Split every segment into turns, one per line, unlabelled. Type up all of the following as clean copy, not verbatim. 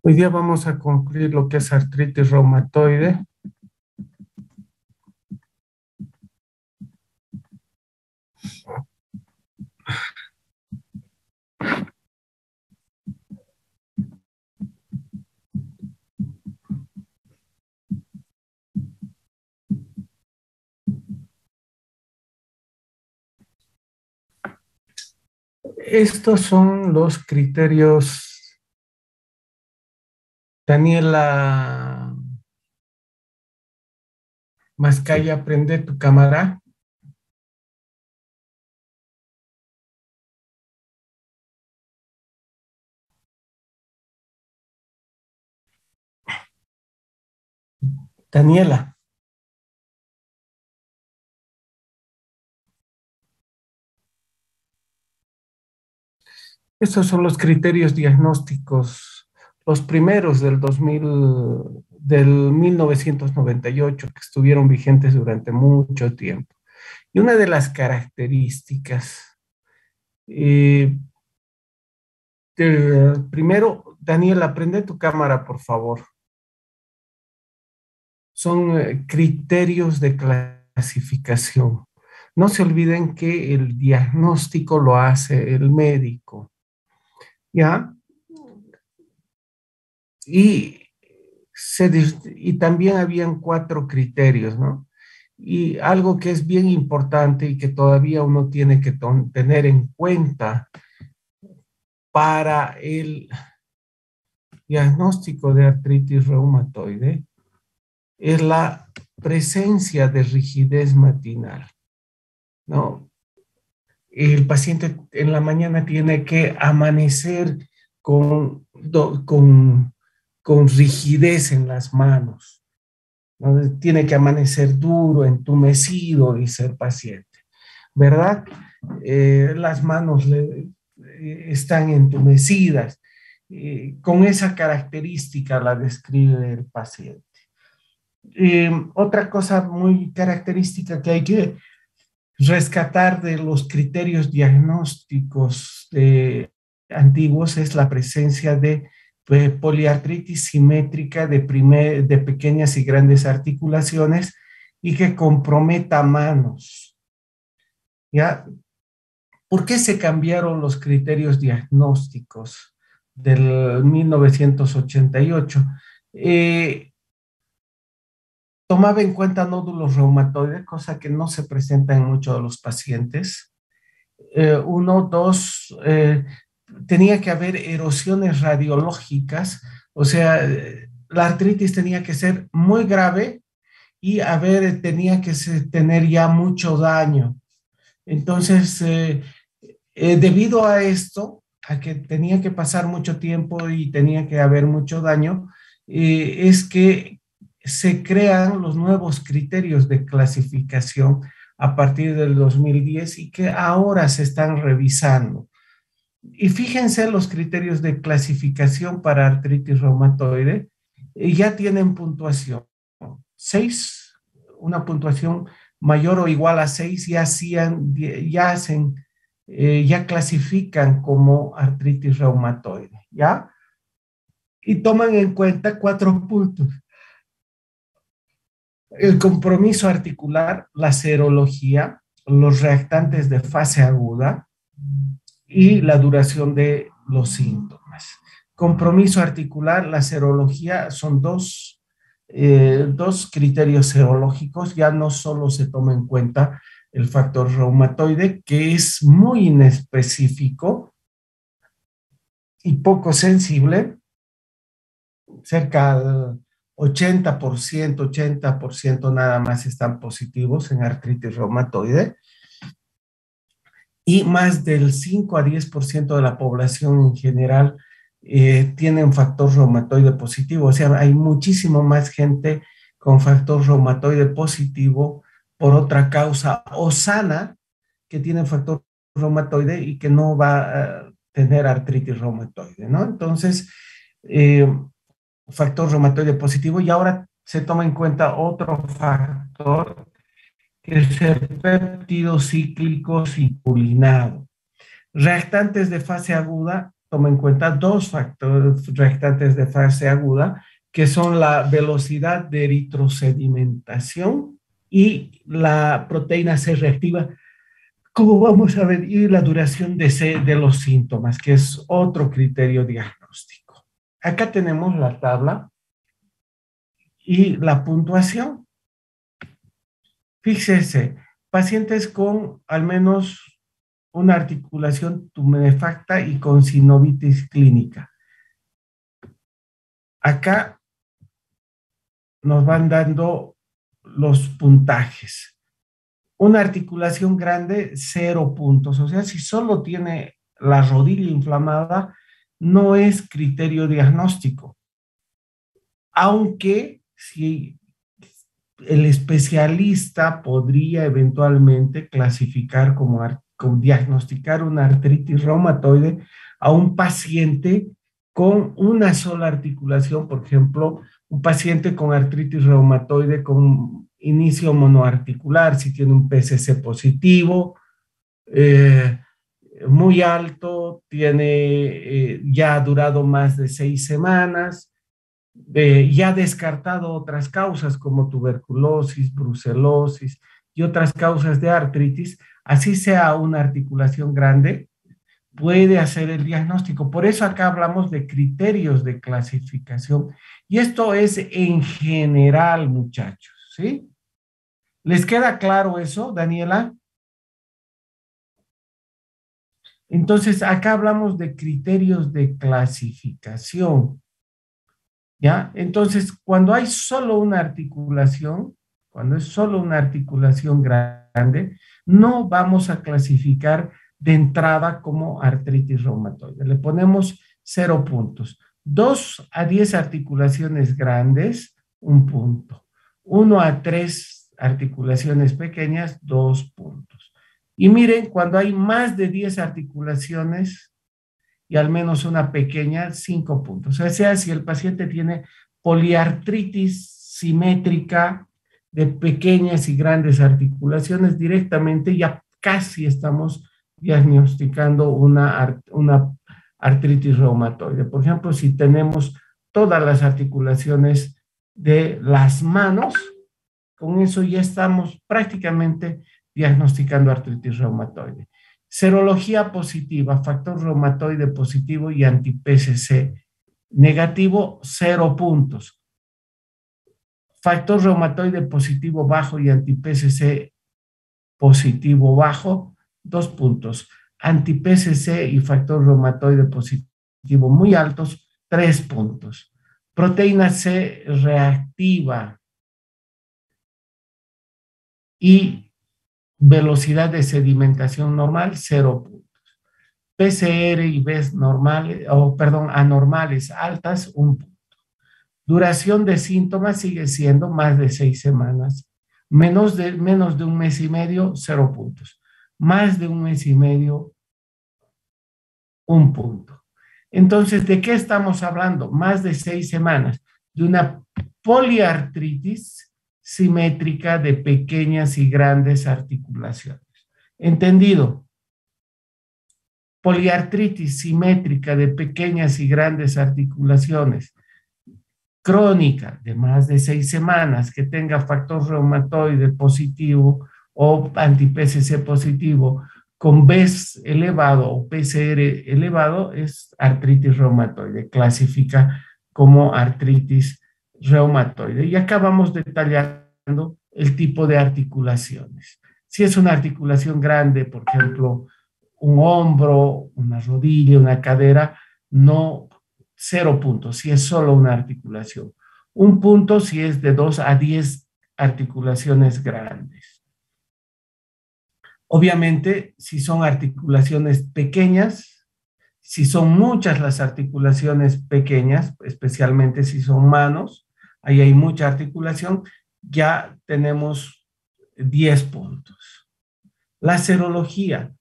Hoy día vamos a concluir lo que es artritis reumatoide. Estos son los criterios. Daniela Mascaya, prende tu cámara. Daniela, estos son los criterios diagnósticos, los primeros del 1998, que estuvieron vigentes durante mucho tiempo. Y una de las características, eh, primero, Daniela, prende tu cámara, por favor. Son criterios de clasificación. No se olviden que el diagnóstico lo hace el médico, ¿ya? Y, y también habían cuatro criterios, ¿no? Y algo que es bien importante y que todavía uno tiene que tener en cuenta para el diagnóstico de artritis reumatoide es la presencia de rigidez matinal, ¿no? El paciente en la mañana tiene que amanecer con, con rigidez en las manos, ¿no? Tiene que amanecer duro, entumecido, dice el paciente, ¿verdad? Las manos están entumecidas. Con esa característica la describe el paciente. Otra cosa muy característica que hay que rescatar de los criterios diagnósticos antiguos es la presencia de poliartritis simétrica de pequeñas y grandes articulaciones y que comprometa manos. ¿Ya? ¿Por qué se cambiaron los criterios diagnósticos del 1988? Tomaba en cuenta nódulos reumatoides, cosa que no se presenta en muchos de los pacientes. Uno, dos, tenía que haber erosiones radiológicas, o sea, la artritis tenía que ser muy grave y tenía que tener ya mucho daño. Entonces, debido a esto, a que tenía que pasar mucho tiempo y tenía que haber mucho daño, es que se crean los nuevos criterios de clasificación a partir del 2010 y que ahora se están revisando. Y fíjense los criterios de clasificación para artritis reumatoide, ya tienen puntuación. 6, una puntuación mayor o igual a 6, ya clasifican como artritis reumatoide, ¿ya? Y toman en cuenta 4 puntos: el compromiso articular, la serología, los reactantes de fase aguda y la duración de los síntomas. Compromiso articular, la serología son dos criterios serológicos, ya no solo se toma en cuenta el factor reumatoide, que es muy inespecífico y poco sensible, cerca del 80% nada más están positivos en artritis reumatoide, y más del 5 a 10% de la población en general tiene un factor reumatoide positivo. O sea, hay muchísimo más gente con factor reumatoide positivo por otra causa o sana que tiene factor reumatoide y que no va a tener artritis reumatoide, ¿no? Entonces, eh, factor reumatoide positivo, y ahora se toma en cuenta otro factor, que es el péptido cíclico cipulinado. Reactantes de fase aguda, toma en cuenta dos factores reactantes de fase aguda, que son la velocidad de eritrosedimentación y la proteína C reactiva, como vamos a ver, y la duración de los síntomas, que es otro criterio diagnóstico. Acá tenemos la tabla y la puntuación. Fíjese, pacientes con al menos una articulación tumefacta y con sinovitis clínica. Acá nos van dando los puntajes. Una articulación grande, 0 puntos. O sea, si solo tiene la rodilla inflamada, no es criterio diagnóstico. Aunque si el especialista podría eventualmente clasificar como diagnosticar una artritis reumatoide a un paciente con una sola articulación, por ejemplo, un paciente con artritis reumatoide con inicio monoarticular, si tiene un PCC positivo, muy alto, tiene ya durado más de 6 semanas, ya descartado otras causas como tuberculosis, brucelosis y otras causas de artritis, así sea una articulación grande, puede hacer el diagnóstico. Por eso acá hablamos de criterios de clasificación. Y esto es en general, muchachos, ¿sí? ¿Les queda claro eso, Daniela? Entonces, acá hablamos de criterios de clasificación, ¿ya? Entonces, cuando hay solo una articulación, cuando es solo una articulación grande, no vamos a clasificar de entrada como artritis reumatoide. Le ponemos 0 puntos. 2 a 10 articulaciones grandes, 1 punto. 1 a 3 articulaciones pequeñas, 2 puntos. Y miren, cuando hay más de 10 articulaciones y al menos una pequeña, 5 puntos. O sea, si el paciente tiene poliartritis simétrica de pequeñas y grandes articulaciones, directamente ya casi estamos diagnosticando una artritis reumatoide. Por ejemplo, si tenemos todas las articulaciones de las manos, con eso ya estamos prácticamente diagnosticando artritis reumatoide. Serología positiva, factor reumatoide positivo y anti-PCC negativo, 0 puntos. Factor reumatoide positivo bajo y anti-PCC positivo bajo, 2 puntos. Anti-PCC y factor reumatoide positivo muy altos, 3 puntos. Proteína C reactiva y velocidad de sedimentación normal, 0 puntos. PCR y BES normales, anormales altas, 1 punto. Duración de síntomas sigue siendo más de 6 semanas. Menos de 1 mes y medio, 0 puntos. Más de 1 mes y medio, 1 punto. Entonces, ¿de qué estamos hablando? Más de 6 semanas. De una poliartritis simétrica de pequeñas y grandes articulaciones. ¿Entendido? Poliartritis simétrica de pequeñas y grandes articulaciones, crónica de más de 6 semanas, que tenga factor reumatoide positivo o anti-PCC positivo, con BES elevado o PCR elevado, es artritis reumatoide, clasifica como artritis reumatoide. Y acá vamos detallando el tipo de articulaciones. Si es una articulación grande, por ejemplo, un hombro, una rodilla, una cadera, no, 0 puntos, si es solo una articulación. 1 punto si es de 2 a 10 articulaciones grandes. Obviamente, si son articulaciones pequeñas, si son muchas las articulaciones pequeñas, especialmente si son manos, ahí hay mucha articulación, ya tenemos 10 puntos. La serología.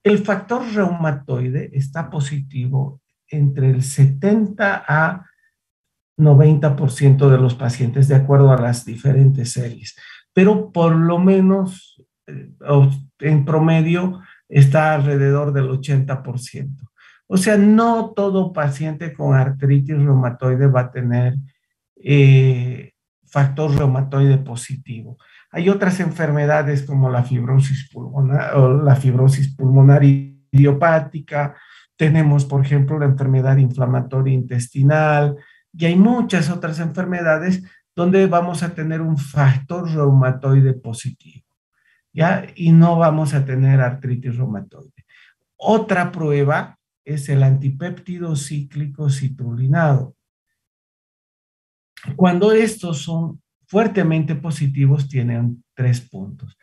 El factor reumatoide está positivo entre el 70 a 90% de los pacientes, de acuerdo a las diferentes series, pero por lo menos en promedio está alrededor del 80%. O sea, no todo paciente con artritis reumatoide va a tener eh, factor reumatoide positivo. Hay otras enfermedades como la fibrosis pulmonar o la fibrosis pulmonar idiopática. Tenemos, por ejemplo, la enfermedad inflamatoria intestinal y hay muchas otras enfermedades donde vamos a tener un factor reumatoide positivo, ¿ya? Y no vamos a tener artritis reumatoide. Otra prueba es el antipéptido cíclico citrulinado. Cuando estos son fuertemente positivos, tienen 3 puntos.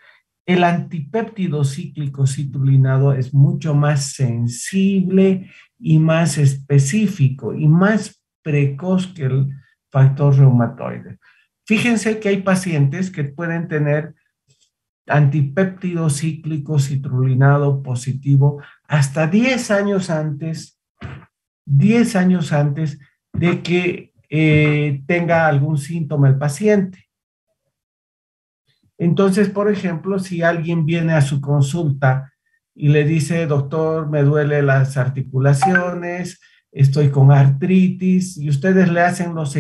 El antipéptido cíclico citrulinado es mucho más sensible y más específico y más precoz que el factor reumatoide. Fíjense que hay pacientes que pueden tener antipéptido cíclico citrulinado positivo hasta 10 años antes, 10 años antes de que tenga algún síntoma el paciente. Entonces, por ejemplo, si alguien viene a su consulta y le dice, doctor, me duele las articulaciones, estoy con artritis, y ustedes le hacen los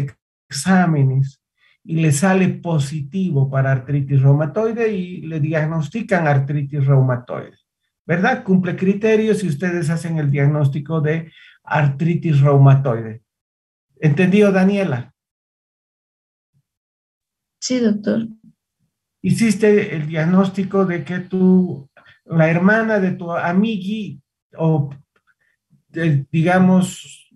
exámenes y le sale positivo para artritis reumatoide y le diagnostican artritis reumatoide, ¿verdad? Cumple criterios y ustedes hacen el diagnóstico de artritis reumatoide. ¿Entendido, Daniela?
Sí, doctor.
Hiciste el diagnóstico de que la hermana de tu amigui, o digamos,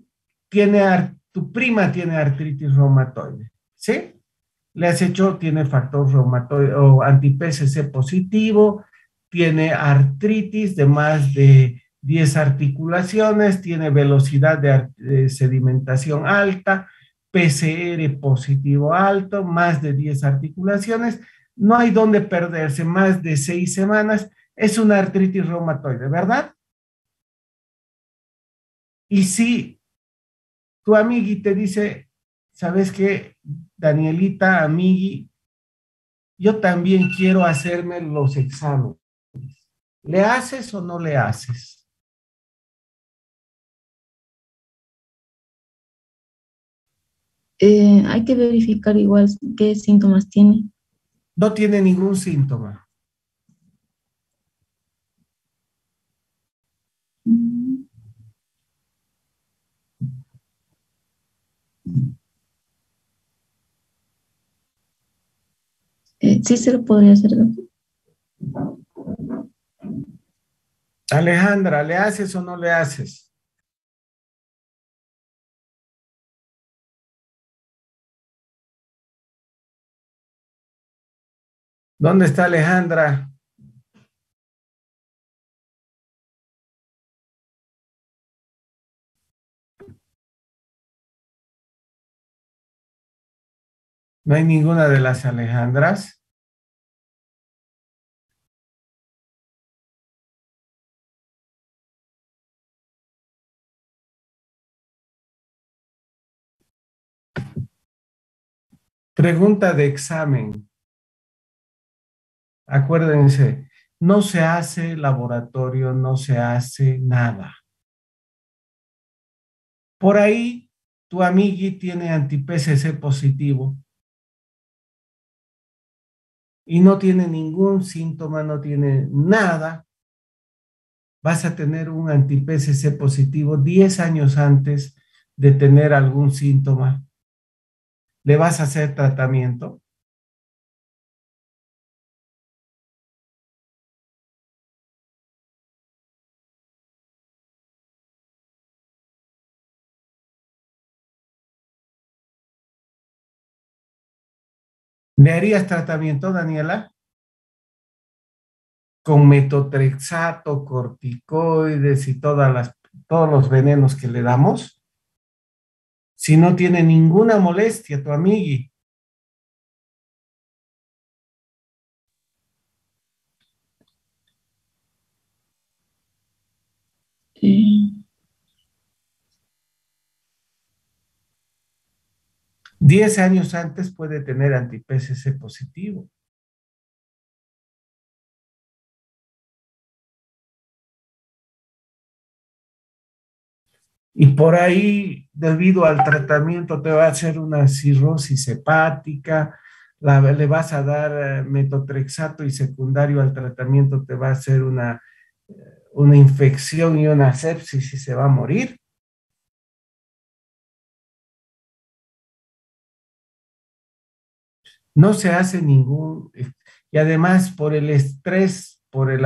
tu prima tiene artritis reumatoide, ¿sí? Le has hecho, tiene factor reumatoide o anti-PCC positivo, tiene artritis de más de 10 articulaciones, tiene velocidad de sedimentación alta, PCR positivo alto, más de 10 articulaciones, no hay dónde perderse, más de 6 semanas, es una artritis reumatoide, ¿verdad? Y si tu amigui te dice, ¿sabes qué, Danielita, amigui? Yo también quiero hacerme los exámenes. ¿Le haces o no le haces?
Hay que verificar igual qué síntomas tiene.
No tiene ningún síntoma.
Mm, sí se lo podría hacer, doctor.
Alejandra, ¿le haces o no le haces? ¿Dónde está Alejandra? No hay ninguna de las Alejandras. Pregunta de examen. Acuérdense, no se hace laboratorio, no se hace nada. Por ahí, tu amigui tiene anti-PCC positivo y no tiene ningún síntoma, no tiene nada. Vas a tener un anti-PCC positivo 10 años antes de tener algún síntoma. ¿Le vas a hacer tratamiento? ¿Le harías tratamiento, Daniela? Con metotrexato, corticoides y todos los venenos que le damos. Si no tiene ninguna molestia, tu amigui.
Eh,
10 años antes puede tener anti-PCC positivo. Y por ahí, debido al tratamiento, te va a hacer una cirrosis hepática, le vas a dar metotrexato y secundario al tratamiento te va a hacer una infección y una sepsis y se va a morir. No se hace y además por el estrés, por el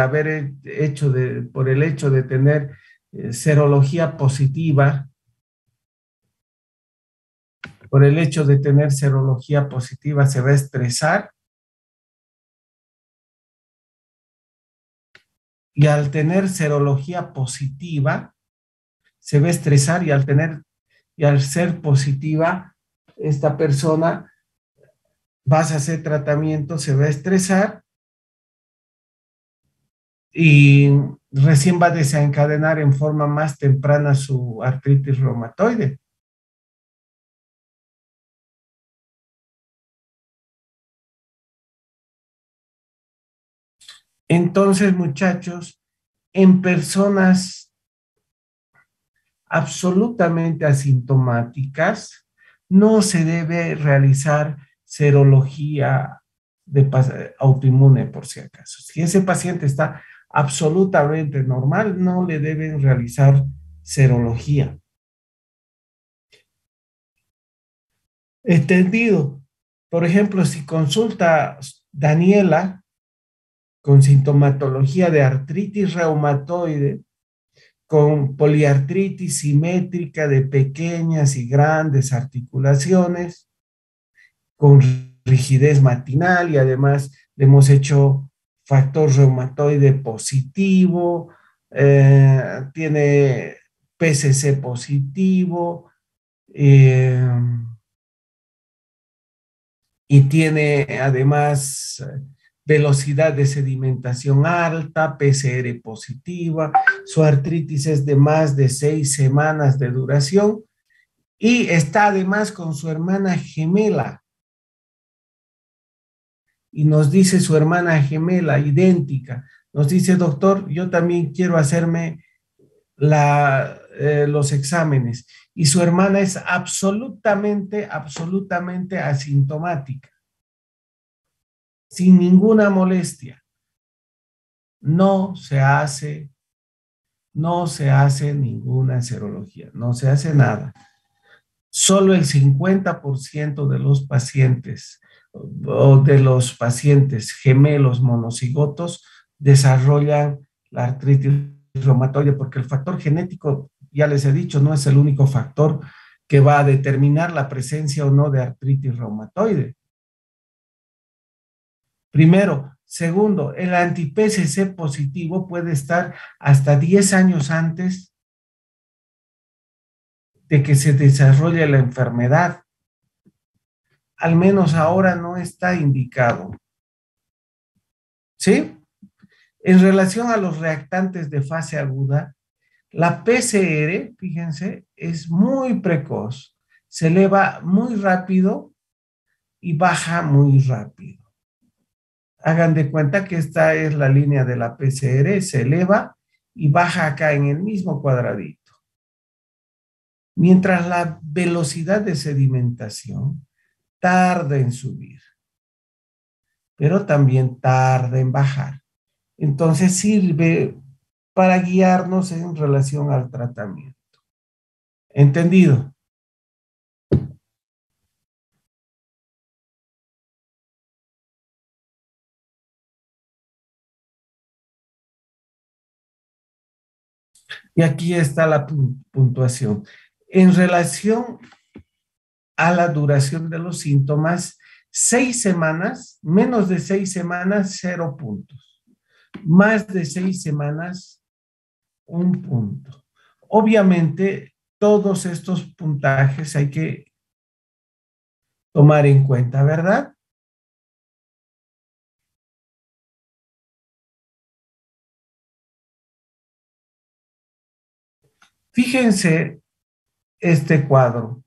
por el hecho de tener serología positiva, por el hecho de tener serología positiva se va a estresar y al tener serología positiva se va a estresar y al ser positiva esta persona vas a hacer tratamiento, se va a estresar y recién va a desencadenar en forma más temprana su artritis reumatoide. Entonces, muchachos, en personas absolutamente asintomáticas, no se debe realizar serología autoinmune, por si acaso. Si ese paciente está absolutamente normal, no le deben realizar serología. Entendido. Por ejemplo, si consulta Daniela con sintomatología de artritis reumatoide, con poliartritis simétrica de pequeñas y grandes articulaciones, con rigidez matinal y además le hemos hecho factor reumatoide positivo, tiene PCC positivo y tiene además velocidad de sedimentación alta, PCR positiva, su artritis es de más de 6 semanas de duración y está además con su hermana gemela. Y nos dice su hermana gemela, idéntica, nos dice, doctor, yo también quiero hacerme los exámenes. Y su hermana es absolutamente asintomática, sin ninguna molestia. No se hace ninguna serología, no se hace nada. Solo el 50% de los pacientes o de los pacientes gemelos monocigotos desarrollan la artritis reumatoide, porque el factor genético, ya les he dicho, no es el único factor que va a determinar la presencia o no de artritis reumatoide. Primero. Segundo, el anti-PCC positivo puede estar hasta 10 años antes de que se desarrolle la enfermedad. Al menos ahora no está indicado. ¿Sí? En relación a los reactantes de fase aguda, la PCR, fíjense, es muy precoz. Se eleva muy rápido y baja muy rápido. Hagan de cuenta que esta es la línea de la PCR, se eleva y baja acá en el mismo cuadradito. Mientras la velocidad de sedimentación tarda en subir, pero también tarda en bajar. Entonces sirve para guiarnos en relación al tratamiento. ¿Entendido? Y aquí está la puntuación. En relación a la duración de los síntomas, 6 semanas, menos de 6 semanas, 0 puntos. Más de 6 semanas, 1 punto. Obviamente, todos estos puntajes hay que tomar en cuenta, ¿verdad? Fíjense este cuadro.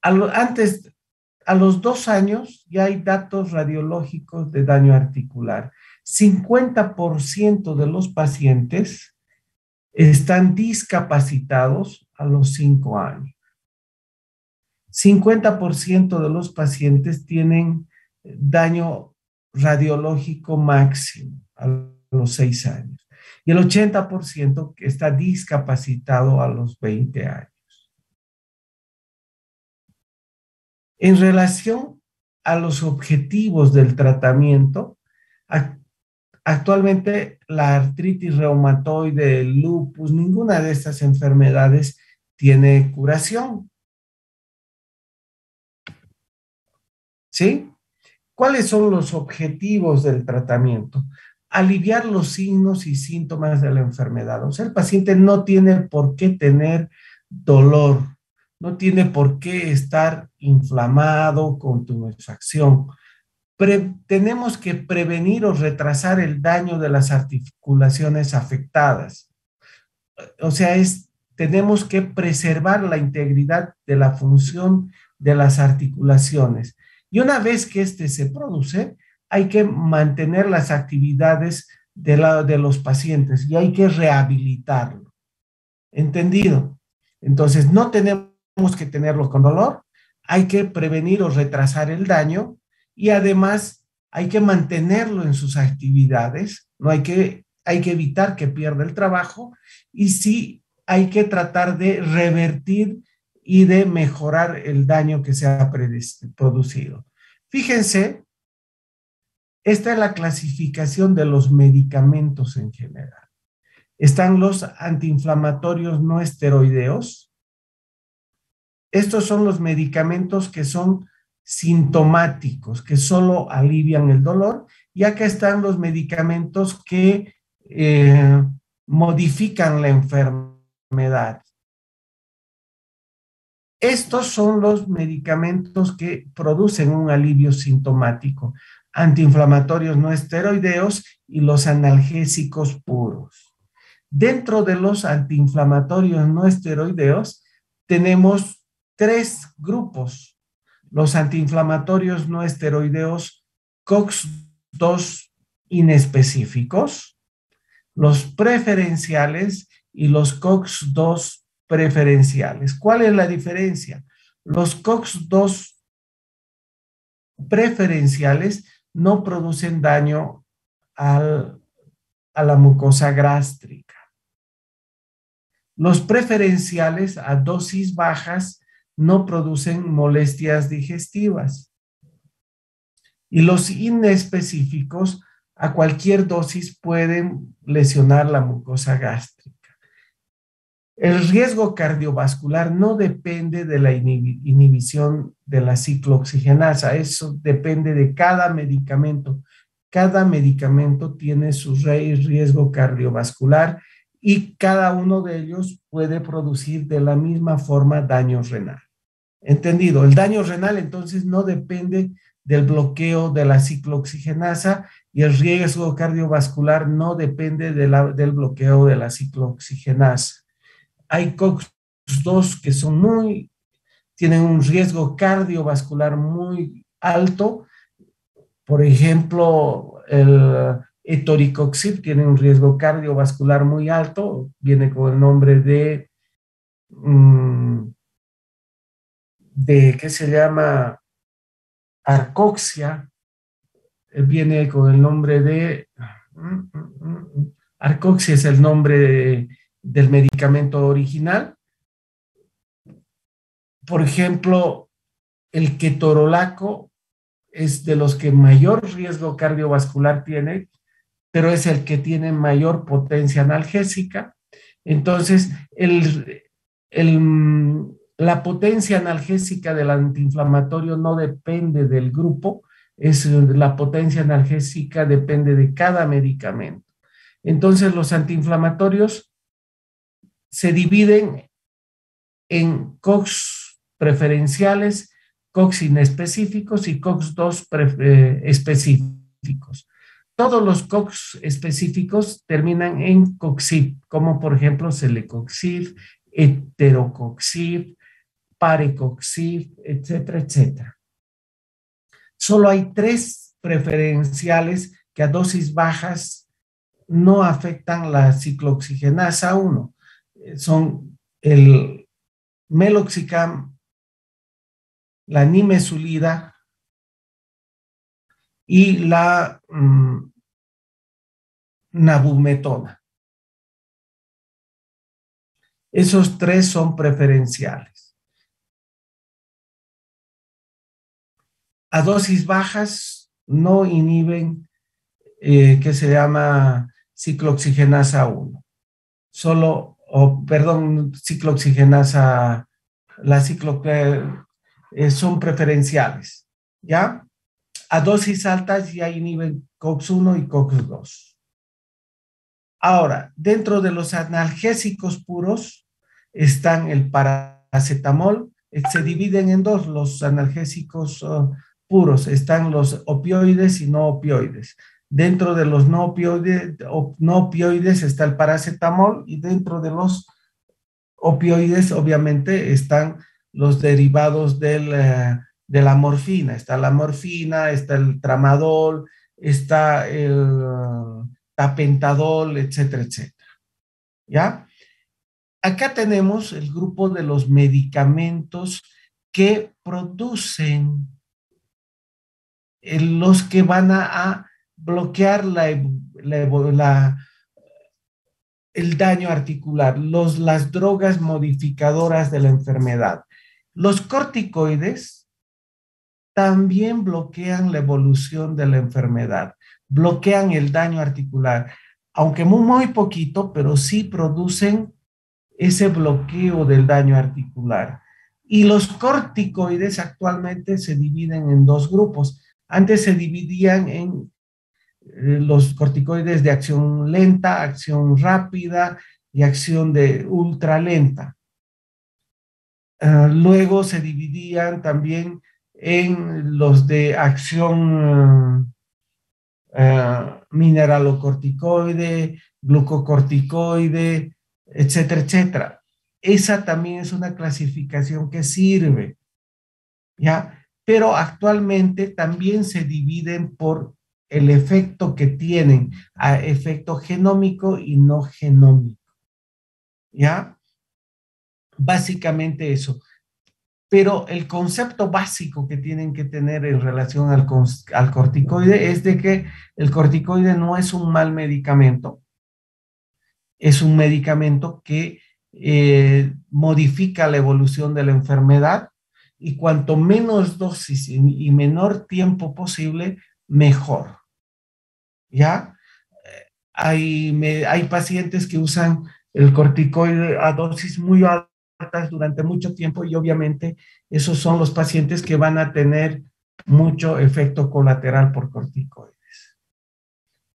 A los 2 años ya hay datos radiológicos de daño articular. 50% de los pacientes están discapacitados a los 5 años. 50% de los pacientes tienen daño radiológico máximo a los 6 años y el 80% está discapacitado a los 20 años. En relación a los objetivos del tratamiento, actualmente la artritis reumatoide, el lupus, ninguna de estas enfermedades tiene curación. ¿Sí? ¿Cuáles son los objetivos del tratamiento? Aliviar los signos y síntomas de la enfermedad. O sea, el paciente no tiene por qué tener dolor, no tiene por qué estar inflamado con tumefacción. Tenemos que prevenir o retrasar el daño de las articulaciones afectadas. O sea, tenemos que preservar la integridad de la función de las articulaciones. Y una vez que se produce, hay que mantener las actividades de los pacientes y hay que rehabilitarlo. ¿Entendido? Entonces, no tenemos que tenerlo con dolor, hay que prevenir o retrasar el daño y además hay que mantenerlo en sus actividades, no hay que evitar que pierda el trabajo y sí hay que tratar de revertir y de mejorar el daño que se ha producido. Fíjense, esta es la clasificación de los medicamentos en general. Están los antiinflamatorios no esteroideos. Estos son los medicamentos que son sintomáticos, que solo alivian el dolor. Y acá están los medicamentos que modifican la enfermedad. Estos son los medicamentos que producen un alivio sintomático, antiinflamatorios no esteroideos y los analgésicos puros. Dentro de los antiinflamatorios no esteroideos tenemos 3 grupos. Los antiinflamatorios no esteroideos COX-2 inespecíficos, los preferenciales y los COX-2 preferenciales. ¿Cuál es la diferencia? Los COX-2 preferenciales no producen daño a la mucosa gástrica. Los preferenciales a dosis bajas no producen molestias digestivas. Y los inespecíficos a cualquier dosis pueden lesionar la mucosa gástrica. El riesgo cardiovascular no depende de la inhibición de la ciclooxigenasa, eso depende de cada medicamento. Cada medicamento tiene su riesgo cardiovascular y cada uno de ellos puede producir de la misma forma daño renal. ¿Entendido? El daño renal entonces no depende del bloqueo de la ciclooxigenasa y el riesgo cardiovascular no depende del bloqueo de la ciclooxigenasa. Hay COX-2 que tienen un riesgo cardiovascular muy alto. Por ejemplo, el etoricoxib tiene un riesgo cardiovascular muy alto, viene con el nombre ¿qué se llama? Arcoxia, viene con el nombre de, Arcoxia es el nombre del medicamento original. Por ejemplo, el ketorolaco es de los que mayor riesgo cardiovascular tiene, pero es el que tiene mayor potencia analgésica. Entonces, la potencia analgésica del antiinflamatorio no depende del grupo, la potencia analgésica depende de cada medicamento. Entonces, los antiinflamatorios se dividen en COX preferenciales, COX inespecíficos y COX-2 específicos. Todos los COX específicos terminan en coxib, como por ejemplo celecoxib, heterocoxib, parecoxib, etcétera, etcétera. Solo hay 3 preferenciales que a dosis bajas no afectan la ciclooxigenasa 1. Son el meloxicam, la nimesulida y la nabumetona. Esos tres son preferenciales. A dosis bajas no inhiben que se llama ciclooxigenasa 1. Solo, ciclooxigenasa, son preferenciales, ¿ya? A dosis altas ya inhiben COX-1 y COX-2. Ahora, dentro de los analgésicos puros están el paracetamol, se dividen en dos los analgésicos puros, están los opioides y no opioides. Dentro de los no opioides está el paracetamol y dentro de los opioides obviamente están los derivados de la morfina. Está la morfina, está el tramadol, está el tapentadol, etcétera, etcétera. ¿Ya? Acá tenemos el grupo de los medicamentos que producen los que van a bloquear el daño articular, las drogas modificadoras de la enfermedad. Los corticoides también bloquean la evolución de la enfermedad, bloquean el daño articular, aunque muy poquito, pero sí producen ese bloqueo del daño articular. Y los corticoides actualmente se dividen en dos grupos. Antes se dividían en los corticoides de acción lenta, acción rápida y acción de ultralenta. Luego se dividían también en los de acción mineralocorticoide, glucocorticoide, etcétera, etcétera. Esa también es una clasificación que sirve, ¿ya? Pero actualmente también se dividen por el efecto que tienen, a efecto genómico y no genómico, ¿ya? Básicamente eso. Pero el concepto básico que tienen que tener en relación al corticoide es de que el corticoide no es un mal medicamento, es un medicamento que modifica la evolución de la enfermedad y cuanto menos dosis y menor tiempo posible, mejor. ¿Ya? Hay pacientes que usan el corticoide a dosis muy altas durante mucho tiempo y obviamente esos son los pacientes que van a tener mucho efecto colateral por corticoides.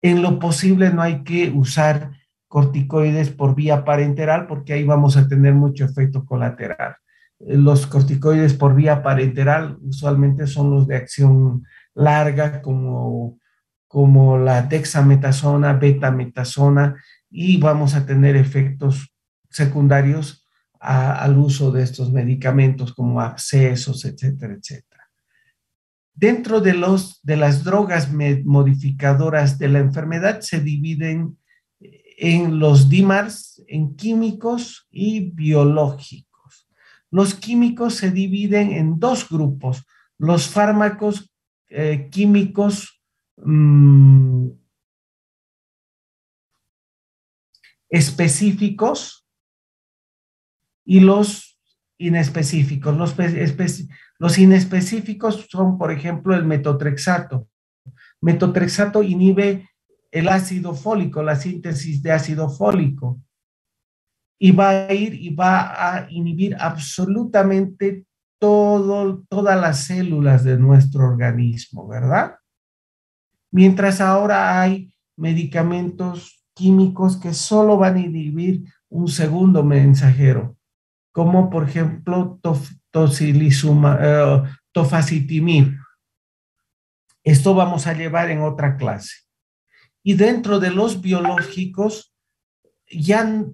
En lo posible no hay que usar corticoides por vía parenteral porque ahí vamos a tener mucho efecto colateral. Los corticoides por vía parenteral usualmente son los de acción larga como la dexametasona, betametasona, y vamos a tener efectos secundarios al uso de estos medicamentos como abscesos, etcétera, etcétera. Dentro de las drogas modificadoras de la enfermedad se dividen en los DIMARS, en químicos y biológicos. Los químicos se dividen en dos grupos, los fármacos químicos específicos y los inespecíficos. Los inespecíficos son, por ejemplo, el metotrexato. Metotrexato inhibe el ácido fólico, la síntesis de ácido fólico, y va a inhibir absolutamente todas las células de nuestro organismo, ¿verdad? Mientras ahora hay medicamentos químicos que solo van a inhibir un segundo mensajero, como por ejemplo tofacitinib. Esto vamos a llevar en otra clase. Y dentro de los biológicos ya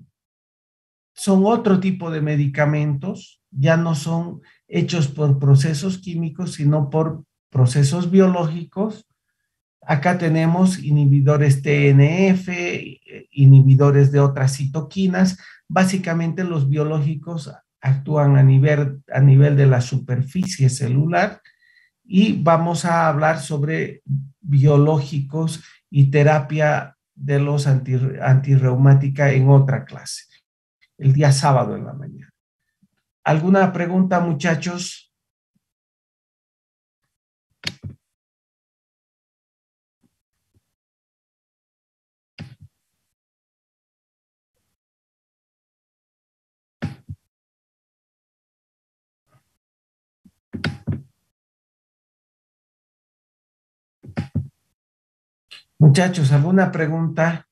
son otro tipo de medicamentos, ya no son hechos por procesos químicos, sino por procesos biológicos. Acá tenemos inhibidores TNF, inhibidores de otras citoquinas. Básicamente los biológicos actúan a nivel de la superficie celular, y vamos a hablar sobre biológicos y terapia de los antirreumática en otra clase, el día sábado en la mañana. ¿Alguna pregunta, muchachos? Muchachos, ¿alguna pregunta?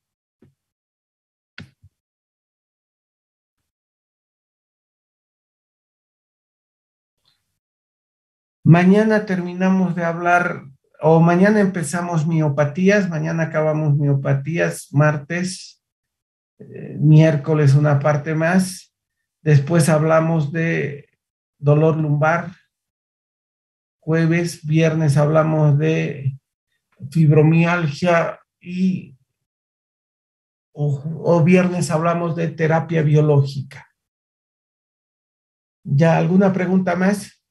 Mañana terminamos de hablar, o mañana empezamos miopatías, mañana acabamos miopatías, martes, miércoles una parte más, después hablamos de dolor lumbar, jueves, viernes hablamos de fibromialgia y o viernes hablamos de terapia biológica. ¿Ya alguna pregunta más?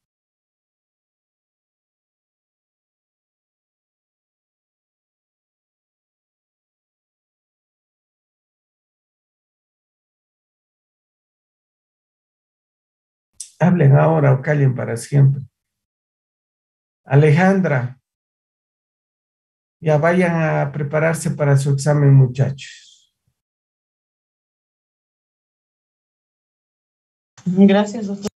Hablen ahora o callen para siempre. Alejandra, ya vayan a prepararse para su examen, muchachos.
Gracias, doctor.